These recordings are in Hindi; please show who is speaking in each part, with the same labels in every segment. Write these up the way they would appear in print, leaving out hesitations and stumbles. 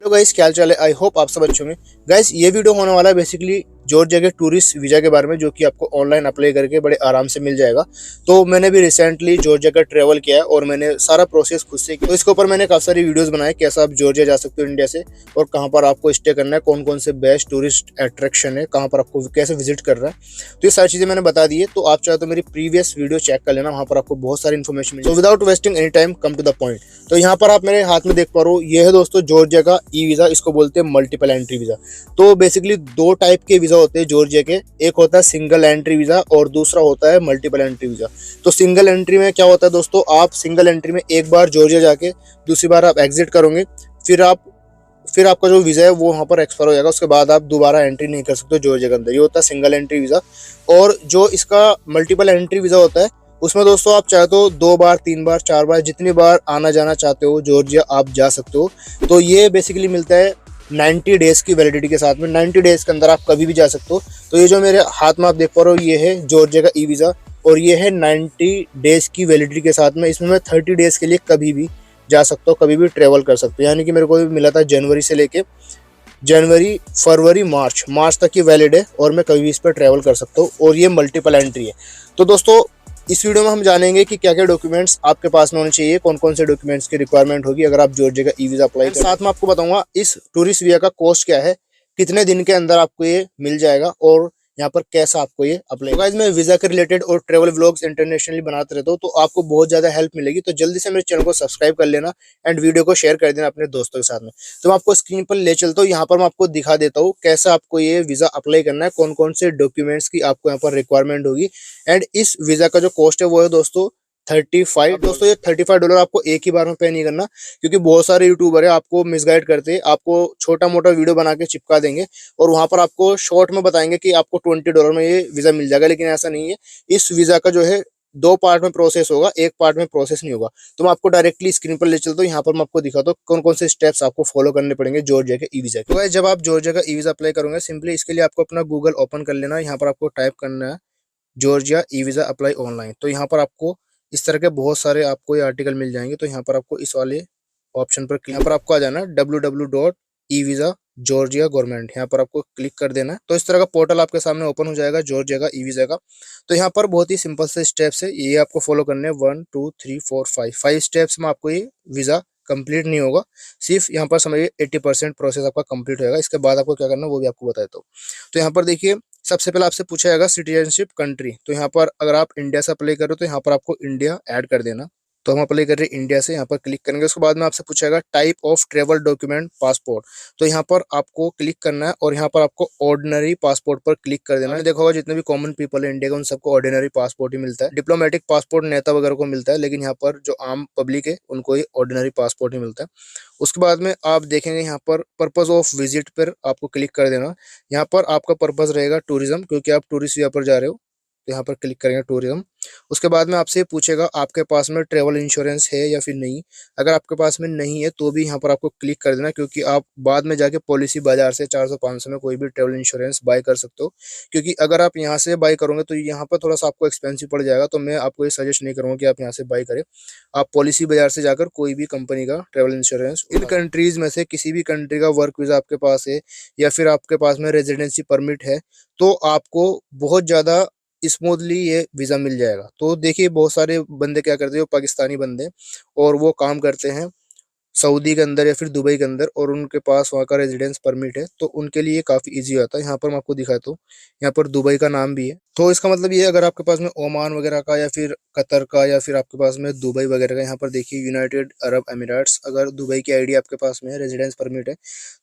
Speaker 1: तो गाइस क्या हाल चाल है। आई होप आप सब अच्छे होंगे। गाइस ये वीडियो होने वाला है बेसिकली जॉर्जिया के टूरिस्ट वीजा के बारे में, जो कि आपको ऑनलाइन अप्लाई करके बड़े आराम से मिल जाएगा। तो मैंने भी रिसेंटली जॉर्जिया का ट्रैवल किया है और मैंने सारा प्रोसेस खुद से किया। तो इसके ऊपर मैंने काफी सारी वीडियोस बनाए, कैसे आप जॉर्जिया जा सकते हो इंडिया से, और कहाँ पर आपको स्टे करना है, कौन कौन से बेस्ट टूरिस्ट अट्रैक्शन है, कहाँ पर आपको कैसे विजिट करना है। तो ये सारी चीजें मैंने बता दी है। तो आप चाहे तो मेरी प्रीवियस वीडियो चेक कर लेना, वहाँ पर आपको बहुत सारी इन्फॉर्मेशन मिलेगी। तो without wasting any time come to the point. तो यहाँ पर आप मेरे हाथ में देख पा रहे हो, ये है दोस्तों जॉर्जिया का ई वीजा, इसको बोलते हैं मल्टीपल एंट्री वीजा। तो बेसिकली दो टाइप के वीजा होते हैं जॉर्जिया के, एक होता है सिंगल एंट्री वीजा और दूसरा होता है मल्टीपल एंट्री वीजा। तो सिंगल एंट्री में क्या होता है दोस्तों, आप सिंगल एंट्री में एक बार जॉर्जिया जाके दूसरी बार आप एग्जिट करोगे, फिर आपका जो वीजा है वो वहाँ पर एक्सपायर हो जाएगा। उसके बाद आप दोबारा एंट्री नहीं कर सकते जॉर्जिया के अंदर। ये होता है सिंगल एंट्री वीजा। और जो इसका मल्टीपल एंट्री वीजा होता है, उसमें दोस्तों आप चाहे तो 2 बार 3 बार 4 बार जितनी बार आना जाना चाहते हो जॉर्जिया आप जा सकते हो। तो ये बेसिकली मिलता है 90 डेज की वैलिडिटी के साथ में। 90 डेज के अंदर आप कभी भी जा सकते हो। तो ये जो मेरे हाथ में आप देख पा रहे हो, ये है जॉर्जिया का ई वीज़ा और ये है 90 डेज की वैलिडिटी के साथ में। इसमें मैं 30 डेज के लिए कभी भी जा सकता हूँ, कभी भी ट्रेवल कर सकते हो। यानी कि मेरे को मिला था जनवरी से लेके जनवरी फरवरी मार्च तक की वैलिड है और मैं कभी भी इस पर ट्रैवल कर सकता हूँ। और ये मल्टीपल एंट्री है। तो दोस्तों इस वीडियो में हम जानेंगे कि क्या क्या डॉक्यूमेंट्स आपके पास में होने चाहिए, कौन कौन से डॉक्यूमेंट्स की रिक्वायरमेंट होगी अगर आप जॉर्जिया का ई वीज़ा अप्लाई करें। साथ में आपको बताऊंगा इस टूरिस्ट वीज़ा का कॉस्ट क्या है, कितने दिन के अंदर आपको ये मिल जाएगा और यहाँ पर कैसा आपको ये अप्लाई। गाइस मैं वीजा के रिलेटेड और ट्रैवल व्लॉग्स इंटरनेशनली बनाते रहता हूँ, तो आपको बहुत ज्यादा हेल्प मिलेगी। तो जल्दी से मेरे चैनल को सब्सक्राइब कर लेना एंड वीडियो को शेयर कर देना अपने दोस्तों के साथ में। तो मैं आपको स्क्रीन पर ले चलता हूँ, यहाँ पर मैं आपको दिखा देता हूँ कैसे आपको ये वीजा अप्लाई करना है, कौन कौन से डॉक्यूमेंट्स की आपको यहाँ पर रिक्वायरमेंट होगी। एंड इस वीजा का जो कॉस्ट है वो है दोस्तों 35। दोस्तों ये $35 आपको एक ही बार में पे नहीं करना, क्योंकि बहुत सारे यूट्यूबर है आपको मिसगाइड करते हैं, आपको छोटा मोटा वीडियो बना के चिपका देंगे और वहां पर आपको शॉर्ट में बताएंगे कि आपको $20 में ये वीजा मिल जाएगा। लेकिन ऐसा नहीं है। इस वीजा का जो है 2 पार्ट में प्रोसेस होगा, एक पार्ट में प्रोसेस नहीं होगा। तो मैं आपको डायरेक्टली स्क्रीन पर ले चलता हूँ, यहाँ पर मैं आपको दिखाता हूँ कौन कौन से स्टेप्स आपको फॉलो करने पड़ेंगे जॉर्जिया के ई वीजा के। तो जब आप जॉर्जिया का ई वीजा अप्लाई करोगे, सिंपली इसके लिए आपको अपना गूगल ओपन कर लेना है। यहाँ पर आपको टाइप करना है Georgia e visa apply online. तो यहाँ पर आपको इस तरह के बहुत सारे आपको ये आर्टिकल मिल जाएंगे। तो यहाँ पर आपको इस वाले ऑप्शन पर यहाँ पर आपको आ जाना है www.evisa जॉर्जिया गवर्नमेंट, यहाँ पर आपको क्लिक कर देना है। तो इस तरह का पोर्टल आपके सामने ओपन हो जाएगा जॉर्जिया का ई वीजा का। तो यहाँ पर बहुत ही सिंपल से स्टेप्स है, ये आपको फॉलो करने हैं 1 2 3 4 5 स्टेप्स में आपको ये वीजा कंप्लीट नहीं होगा। सिर्फ यहाँ पर समझिए 80% प्रोसेस आपका कंप्लीट होगा। इसके बाद आपको क्या करना है वो भी आपको बताता हूँ। तो यहाँ पर देखिए सबसे पहले आपसे पूछा जाएगा सिटीजनशिप कंट्री। तो यहाँ पर अगर आप इंडिया से अप्लाई करो तो यहाँ पर आपको इंडिया ऐड कर देना। तो हम अप्लाई कर रहे हैं इंडिया से, यहाँ पर क्लिक करेंगे। उसके बाद में आपसे पूछेगा type of travel document passport. तो यहाँ पर आपको क्लिक करना है और यहाँ पर आपको ऑर्डिनरी पासपोर्ट पर क्लिक कर देना है। देखा होगा जितने भी कॉमन पीपल है इंडिया का उन सबको ऑर्डिनरी पासपोर्ट ही मिलता है। डिप्लोमेटिक पासपोर्ट नेता वगैरह को मिलता है, लेकिन यहाँ पर जो आम पब्लिक है उनको ही ऑर्डिनरी पासपोर्ट ही मिलता है। उसके बाद में आप देखेंगे यहाँ पर पर्पज ऑफ विजिट पर आपको क्लिक कर देना। यहाँ पर आपका पर्पज रहेगा टूरिज्म, क्योंकि आप टूरिस्ट वीजा पर जा रहे हो। तो यहाँ पर क्लिक करेंगे टूरिज्म। उसके बाद में आपसे पूछेगा आपके पास में ट्रेवल इंश्योरेंस है या फिर नहीं। अगर आपके पास में नहीं है तो भी यहाँ पर आपको क्लिक कर देना, क्योंकि आप बाद में जाके पॉलिसी बाजार से 400-500 में कोई भी ट्रेवल इंश्योरेंस बाय कर सकते हो। क्योंकि अगर आप यहाँ से बाय करोगे तो यहाँ पर थोड़ा सा आपको एक्सपेंसिव पड़ जाएगा। तो मैं आपको ये सजेस्ट नहीं करूँगा कि आप यहाँ से बाय करें। आप पॉलिसी बाजार से जाकर कोई भी कंपनी का ट्रेवल इंश्योरेंस, इन कंट्रीज में से किसी भी कंट्री का वर्क वीजा आपके पास है या फिर आपके पास में रेजिडेंसी परमिट है, तो आपको बहुत ज़्यादा स्मूथली ये वीज़ा मिल जाएगा। तो देखिए बहुत सारे बंदे क्या करते हैं, पाकिस्तानी बंदे, और वो काम करते हैं सऊदी के अंदर या फिर दुबई के अंदर, और उनके पास वहाँ का रेजिडेंस परमिट है, तो उनके लिए काफ़ी इजी होता है। यहाँ पर मैं आपको दिखाता हूँ, यहाँ पर दुबई का नाम भी है। तो इसका मतलब ये अगर आपके पास में ओमान वगैरह का या फिर कतर का या फिर आपके पास में दुबई वगैरह का, यहाँ पर देखिए यूनाइटेड अरब एमिरेट्स, अगर दुबई की आईडी आपके पास में है, रेजिडेंस परमिट है,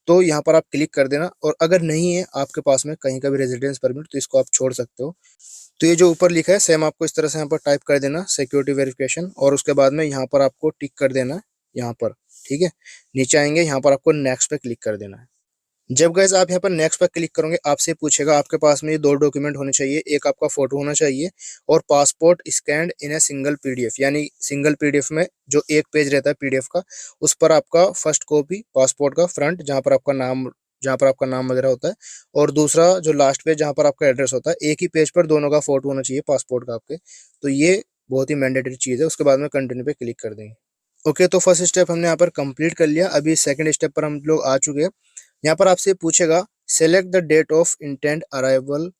Speaker 1: तो यहाँ पर आप क्लिक कर देना। और अगर नहीं है आपके पास में कहीं का भी रेजिडेंस परमिट, तो इसको आप छोड़ सकते हो। तो ये जो ऊपर लिखा है सेम आपको इस तरह से यहाँ पर टाइप कर देना, सिक्योरिटी वेरिफिकेशन, और उसके बाद में यहाँ पर आपको टिक कर देना है यहाँ पर। ठीक है, नीचे आएंगे, यहाँ पर आपको नेक्स्ट पे क्लिक कर देना है। जब गाइस आप यहाँ पर नेक्स्ट पर क्लिक करोगे, आपसे पूछेगा आपके पास में ये 2 डॉक्यूमेंट होने चाहिए, एक आपका फोटो होना चाहिए और passport scanned in a single PDF. यानी सिंगल पीडीएफ में जो एक पेज रहता है पीडीएफ का, उस पर आपका फर्स्ट कॉपी पासपोर्ट का फ्रंट, जहाँ पर आपका नाम वगैरह होता है, और दूसरा जो लास्ट पेज जहाँ पर आपका एड्रेस होता है, एक ही पेज पर दोनों का फोटो होना चाहिए पासपोर्ट का आपके। तो ये बहुत ही मैंडेटरी चीज़ है। उसके बाद में कंटिन्यू पे क्लिक कर देंगे। ओके, तो फर्स्ट स्टेप हमने यहाँ पर कंप्लीट कर लिया। अभी सेकंड स्टेप पर हम लोग आ चुके हैं। यहाँ पर आपसे पूछेगा select the date of intent arrival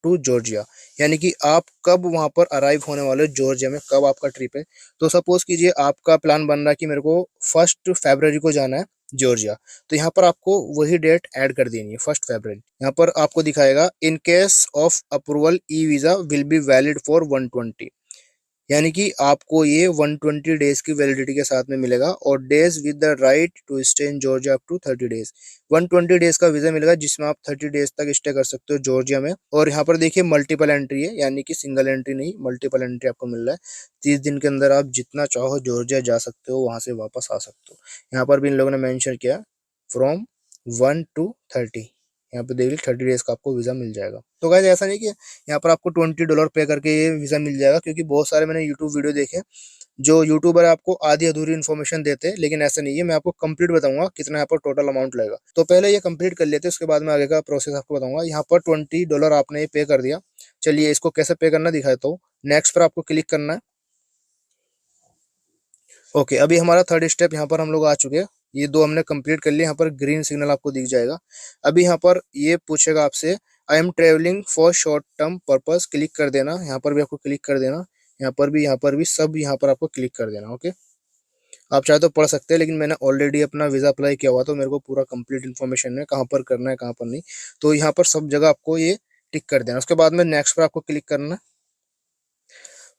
Speaker 1: to Georgia, यानी कि आप कब वहां पर अराइव होने वाले हो जॉर्जिया में, कब आपका ट्रिप है। तो सपोज कीजिए आपका प्लान बन रहा है कि मेरे को 1 फरवरी को जाना है जॉर्जिया, तो यहाँ पर आपको वही डेट ऐड कर देनी है, 1 फरवरी। यहाँ पर आपको दिखाएगा in case of approval e visa will be valid for 120, यानी कि आपको ये 120 डेज की वैलिडिटी के साथ में मिलेगा, और days with the right to stay in Georgia up to 30 days. 120 days का वीजा मिलेगा जिसमें आप 30 डेज तक स्टे कर सकते हो जॉर्जिया में। और यहाँ पर देखिए मल्टीपल एंट्री है, यानी कि सिंगल एंट्री नहीं, मल्टीपल एंट्री आपको मिल रहा है। 30 दिन के अंदर आप जितना चाहो जॉर्जिया जा सकते हो, वहां से वापस आ सकते हो। यहाँ पर भी इन लोगों ने मैंशन किया फ्रॉम 1 to 30, यहाँ पे देख लीजिए 30 डेज का आपको वीजा मिल जाएगा। तो गाइस ऐसा नहीं कि यहाँ पर आपको $20 पे करके ये वीजा मिल जाएगा, क्योंकि बहुत सारे मैंने यूट्यूब वीडियो देखे जो यूट्यूबर आपको आधी अधूरी इन्फॉर्मेशन देते हैं, लेकिन ऐसा नहीं है। मैं आपको कंप्लीट बताऊंगा कितना यहाँ पर टोटल अमाउंट लगेगा। तो पहले ये कंप्लीट कर लेते हैं, उसके बाद में आगे का प्रोसेस आपको बताऊंगा। यहाँ पर $20 आपने ये पे कर दिया। चलिए इसको कैसे पे करना दिखाता हूँ। नेक्स्ट पर आपको क्लिक करना है। ओके, अभी हमारा थर्ड स्टेप यहाँ पर हम लोग आ चुके हैं। ये दो हमने कंप्लीट कर लिए। यहाँ पर ग्रीन सिग्नल आपको दिख जाएगा। अभी यहाँ पर ये पूछेगा आपसे I am travelling for short term purpose, click कर देना। यहाँ पर भी आपको क्लिक कर देना, यहाँ पर भी सब यहाँ पर आपको क्लिक कर देना। ओके, आप चाहे तो पढ़ सकते हैं, लेकिन मैंने ऑलरेडी अपना वीजा अप्लाई किया हुआ, तो मेरे को पूरा कंप्लीट इन्फॉर्मेशन है कहाँ पर करना है कहाँ पर नहीं। तो यहाँ पर सब जगह आपको ये टिक कर देना। उसके बाद में नेक्स्ट पर आपको क्लिक करना है।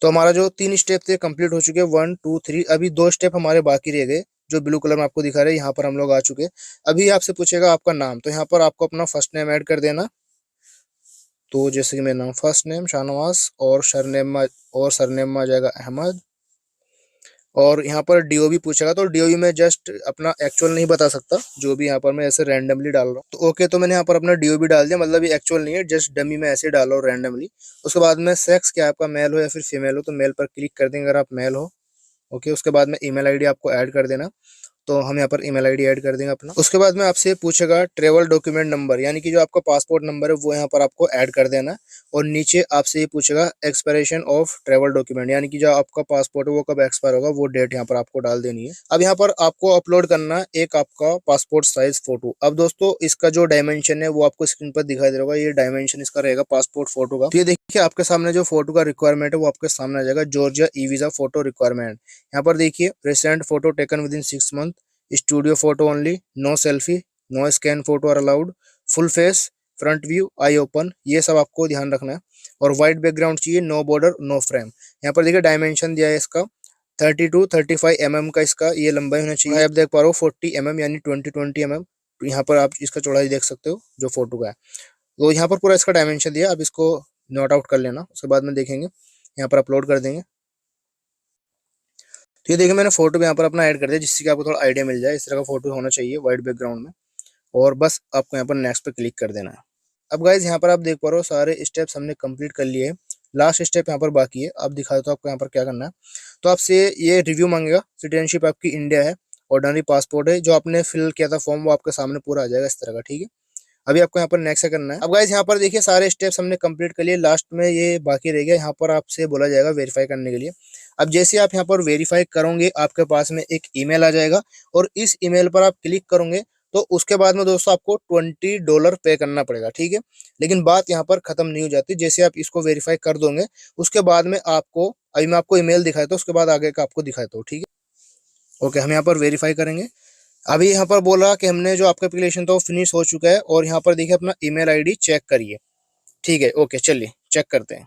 Speaker 1: तो हमारा जो 3 स्टेप थे कंप्लीट हो चुके हैं, 1 2 3। अभी 2 स्टेप हमारे बाकी रह गए जो ब्लू कलर में आपको दिखा रहे हैं। यहाँ पर हम लोग आ चुके हैं। अभी आपसे पूछेगा आपका नाम, तो यहाँ पर आपको अपना फर्स्ट नेम ऐड कर देना। तो जैसे कि मेरा नाम फर्स्ट नेम शाहनवाज, और सरनेम में आ जाएगा अहमद। और यहाँ पर डीओ भी पूछेगा, तो डीओ में जस्ट अपना एक्चुअल नहीं बता सकता, जो भी यहाँ पर मैं ऐसे रैंडमली डाल रहा हूँ। तो ओके, तो मैंने यहाँ पर अपना डीओ भी डाल दिया, मतलब ये एक्चुअल नहीं है, जस्ट डमी में ऐसे डाल रहा हूँ रैंडमली। उसके बाद में सेक्स क्या आपका मेल हो या फिर फीमेल हो, तो मेल पर क्लिक कर देंगे अगर आप मेल हो। ओके, उसके बाद में ईमेल आईडी आपको ऐड कर देना। तो हम यहाँ पर ईमेल आईडी ऐड कर देंगे अपना। उसके बाद में आपसे पूछेगा ट्रेवल डॉक्यूमेंट नंबर, यानी कि जो आपका पासपोर्ट नंबर है वो यहाँ पर आपको ऐड कर देना। और नीचे आपसे ये पूछेगा एक्सपायरेशन ऑफ ट्रेवल डॉक्यूमेंट, यानी कि जो आपका पासपोर्ट है वो कब एक्सपायर होगा, वो डेट यहाँ पर आपको डाल देनी है। अब यहाँ पर आपको अपलोड करना है एक आपका पासपोर्ट साइज फोटो। अब दोस्तों इसका जो डायमेंशन है वो आपको स्क्रीन पर दिखाई दे रहा होगा, ये डायमेंशन इसका रहेगा पासपोर्ट फोटो का। तो ये देखिए आपके सामने जो फोटो का रिक्वायरमेंट है वो आपके सामने आ जाएगा, Georgia e visa photo requirement. यहाँ पर देखिए recent photo taken within 6 month, studio photo only, no selfie, no scan photo are allowed, full face, front view, eye open, ये सब आपको ध्यान रखना है। और व्हाइट बैकग्राउंड चाहिए, नो बॉर्डर नो फ्रेम। यहाँ पर देखिए डायमेंशन दिया है इसका 30 to 35 mm का इसका ये लंबाई होना चाहिए। आप देख पा रहे हो 40 mm यानी 20 mm। तो यहाँ पर आप इसका चौड़ाई देख सकते हो जो फोटो का है। तो यहाँ पर पूरा इसका डायमेंशन दिया, आप इसको नोट आउट कर लेना। उसके बाद में देखेंगे यहाँ पर अपलोड कर देंगे। तो ये देखिए मैंने फोटो भी यहाँ पर अपना ऐड कर दिया, जिससे कि आपको थोड़ा आइडिया मिल जाए। इस तरह का फोटो होना चाहिए व्हाइट बैकग्राउंड में। और बस आपको यहाँ पर नेक्स्ट पे क्लिक कर देना है। अब गाइज यहाँ पर आप देख पा रहे हो सारे स्टेप्स हमने कंप्लीट कर लिए हैं। लास्ट स्टेप यहाँ पर बाकी है। अब दिखा देता हूँ आपको यहाँ पर क्या करना है। तो आपसे ये रिव्यू मांगेगा। सिटीजनशिप आपकी इंडिया है, ऑर्डिनरी पासपोर्ट है, जो आपने फिल किया था फॉर्म वो आपके सामने पूरा आ जाएगा इस तरह का। ठीक है, अभी आपको यहाँ पर नेक्स्ट करना है। अब गाइज यहाँ पर देखिए सारे स्टेप्स हमने कंप्लीट कर लिए, लास्ट में ये बाकी रह गया। यहाँ पर आपसे बोला जाएगा वेरीफाई करने के लिए। अब जैसे आप यहाँ पर वेरीफाई करोगे आपके पास में एक ईमेल आ जाएगा, और इस ईमेल पर आप क्लिक करोगे तो उसके बाद में दोस्तों आपको $20 पे करना पड़ेगा। ठीक है, लेकिन बात यहाँ पर खत्म नहीं हो जाती। जैसे आप इसको वेरीफाई कर दोगे उसके बाद में आपको, अभी मैं आपको ईमेल दिखाता हूँ, उसके बाद आगे का आपको दिखाता हूँ। ठीक है, ओके, हम यहाँ पर वेरीफाई करेंगे। अभी यहाँ पर बोला कि हमने जो आपका एप्लीकेशन था वो फिनिश हो चुका है, और यहाँ पर देखिए अपना ईमेल आईडी चेक करिए। ठीक है, ओके, चलिए चेक करते हैं।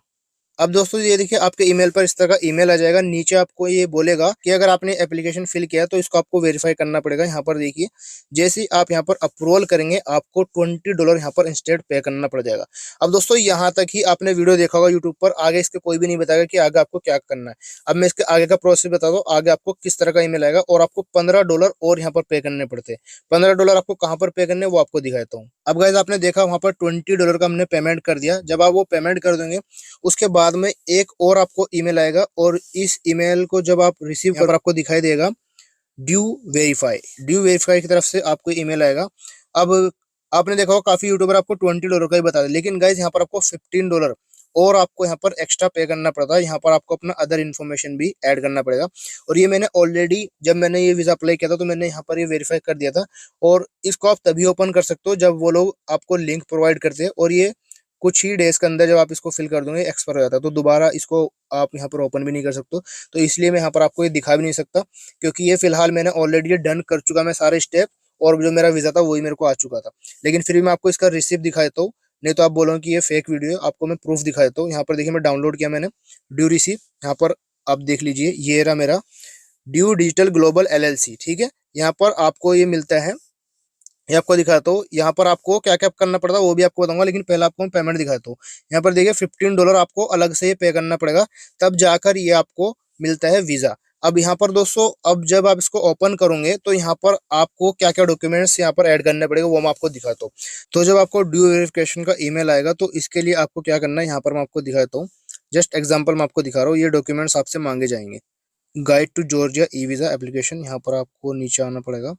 Speaker 1: अब दोस्तों ये देखिए आपके ईमेल पर इस तरह का ईमेल आ जाएगा। नीचे आपको ये बोलेगा कि अगर आपने एप्लीकेशन फिल किया तो इसको आपको वेरीफाई करना पड़ेगा। यहाँ पर देखिए जैसे ही आप यहाँ पर अप्रूवल करेंगे आपको $20 यहाँ पर इंस्टेंट पे करना पड़ जाएगा। अब दोस्तों यहाँ तक ही आपने वीडियो देखा होगा यूट्यूब पर, आगे इसके कोई भी नहीं बताएगा कि आगे आपको क्या करना है। अब मैं इसके आगे का प्रोसेस बता दूँ, आगे आपको किस तरह का ईमेल आएगा, और आपको $15 और यहाँ पर पे करने पड़ते हैं। $15 आपको कहाँ पर पे करने वो आपको दिखाता हूँ। अब गाइस आपने देखा वहाँ पर $20 का हमने पेमेंट कर दिया। जब आप वो पेमेंट कर देंगे उसके बाद में एक और आपको ईमेल आएगा, और इस ईमेल को जब आप रिसीव कर आपको दिखाई देगा ड्यू वेरीफाई की तरफ से आपको ईमेल आएगा। अब आपने देखा होगा काफी यूट्यूबर आपको $20 का ही बता दे, लेकिन गाइज यहाँ पर आपको $15 और आपको यहाँ पर एक्स्ट्रा पे करना पड़ता है। यहाँ पर आपको अपना अदर इन्फॉर्मेशन भी ऐड करना पड़ेगा। और ये मैंने ऑलरेडी, जब मैंने ये वीज़ा अप्लाई किया था तो मैंने यहाँ पर ये वेरीफाई कर दिया था। और इसको आप तभी ओपन कर सकते हो जब वो लोग आपको लिंक प्रोवाइड करते हैं, और ये कुछ ही डेज के अंदर जब आप इसको फिल कर दोगे एक्सपायर हो जाता है, तो दोबारा इसको आप यहाँ पर ओपन भी नहीं कर सकते। तो इसलिए मैं यहाँ पर आपको ये दिखा भी नहीं सकता, क्योंकि ये फिलहाल मैंने ऑलरेडी डन कर चुका मैं सारे स्टेप, और जो मेरा वीज़ा था वही मेरे को आ चुका था। लेकिन फिर भी मैं आपको इसका रिसिप्ट दिखा देता हूँ, नहीं तो आप बोलोगे कि ये फेक वीडियो है। आपको मैं प्रूफ दिखा देता हूँ। यहाँ पर देखिए मैं डाउनलोड किया मैंने ड्यू रिसिप्ट, यहाँ पर आप देख लीजिए, ये रहा मेरा ड्यू डिजिटल ग्लोबल LLC, ठीक है। यहाँ पर आपको ये मिलता है, ये आपको दिखाता हूँ। यहाँ पर आपको क्या क्या करना पड़ता है वो भी आपको बताऊंगा, लेकिन पहले आपको मैं पेमेंट दिखाता हूँ। यहाँ पर देखिए $15 आपको अलग से पे करना पड़ेगा, तब जाकर ये आपको मिलता है वीज़ा। अब यहाँ पर दोस्तों, अब जब आप इसको ओपन करोगे तो यहाँ पर आपको क्या क्या डॉक्यूमेंट्स यहाँ पर ऐड करने पड़ेगा वो मैं आपको दिखाता हूँ। तो जब आपको ड्यू वेरिफिकेशन का ईमेल आएगा तो इसके लिए आपको क्या करना है, यहाँ पर मैं आपको दिखाता हूँ। जस्ट एग्जाम्पल मैं आपको दिखा रहा हूँ, ये डॉक्यूमेंट्स आपसे मांगे जाएंगे। Guide to Georgia e visa application, यहाँ पर आपको नीचे आना पड़ेगा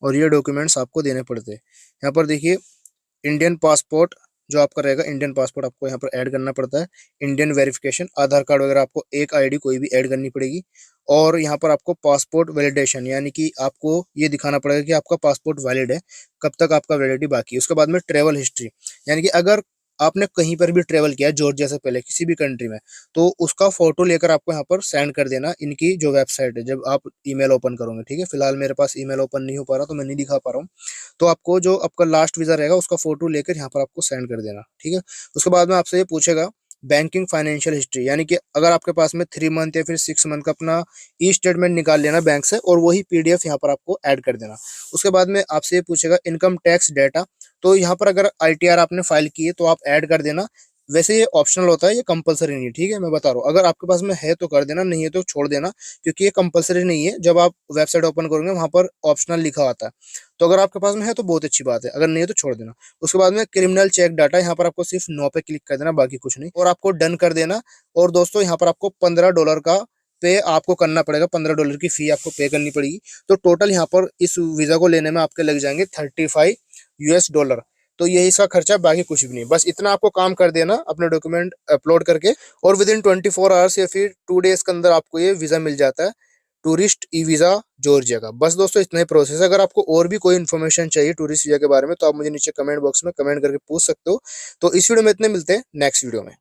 Speaker 1: और ये डॉक्यूमेंट्स आपको देने पड़ते हैं। यहाँ पर देखिए इंडियन पासपोर्ट जो आपका रहेगा, इंडियन पासपोर्ट आपको यहाँ पर ऐड करना पड़ता है। इंडियन वेरिफिकेशन, आधार कार्ड वगैरह आपको एक आईडी कोई भी ऐड करनी पड़ेगी। और यहाँ पर आपको पासपोर्ट वैलिडेशन, यानी कि आपको ये दिखाना पड़ेगा कि आपका पासपोर्ट वैलिड है, कब तक आपका वैलिडिटी बाकी है। उसके बाद में ट्रेवल हिस्ट्री, यानी कि अगर आपने कहीं पर भी ट्रेवल किया जॉर्जिया से पहले किसी भी कंट्री में, तो उसका फोटो लेकर आपको यहाँ पर सेंड कर देना इनकी जो वेबसाइट है, जब आप ईमेल ओपन करोगे, ठीक है। फिलहाल मेरे पास ईमेल ओपन नहीं हो पा रहा तो मैं नहीं दिखा पा रहा हूँ। तो आपको जो आपका लास्ट वीज़ा रहेगा उसका फोटो लेकर यहाँ पर आपको सेंड कर देना, ठीक है। उसके बाद में आपसे ये पूछेगा बैंकिंग फाइनेंशियल हिस्ट्री, यानी कि अगर आपके पास में 3 मंथ या फिर 6 मंथ का अपना ई स्टेटमेंट निकाल लेना बैंक से, और वही PDF यहाँ पर आपको ऐड कर देना। उसके बाद में आपसे ये पूछेगा इनकम टैक्स डेटा, तो यहाँ पर अगर ITR आपने फाइल की है तो आप ऐड कर देना। वैसे ये ऑप्शनल होता है, ये कंपलसरी नहीं है, ठीक है। मैं बता रहा हूँ, अगर आपके पास में है तो कर देना, नहीं है तो छोड़ देना, क्योंकि ये कंपलसरी नहीं है। जब आप वेबसाइट ओपन करोगे वहां पर ऑप्शनल लिखा आता है, तो अगर आपके पास में है तो बहुत अच्छी बात है, अगर नहीं है तो छोड़ देना। उसके बाद में क्रिमिनल चेक डाटा, यहाँ पर आपको सिर्फ नो पे क्लिक कर देना, बाकी कुछ नहीं, और आपको डन कर देना। और दोस्तों यहाँ पर आपको $15 का पे आपको करना पड़ेगा, $15 की फी आपको पे करनी पड़ेगी। तो टोटल यहाँ पर इस वीज़ा को लेने में आपके लग जाएंगे $35। तो यही इसका खर्चा, बाकी कुछ भी नहीं। बस इतना आपको काम कर देना अपने डॉक्यूमेंट अपलोड करके, और विद इन 24 आवर्स या फिर 2 डेज के अंदर आपको ये वीज़ा मिल जाता है, टूरिस्ट ई वीज़ा जॉर्जिया का। बस दोस्तों इतना ही प्रोसेस है। अगर आपको और भी कोई इन्फॉर्मेशन चाहिए टूरिस्ट वीज़ा के बारे में तो आप मुझे नीचे कमेंट बॉक्स में कमेंट करके पूछ सकते हो। तो इस वीडियो में इतने, मिलते हैं नेक्स्ट वीडियो में।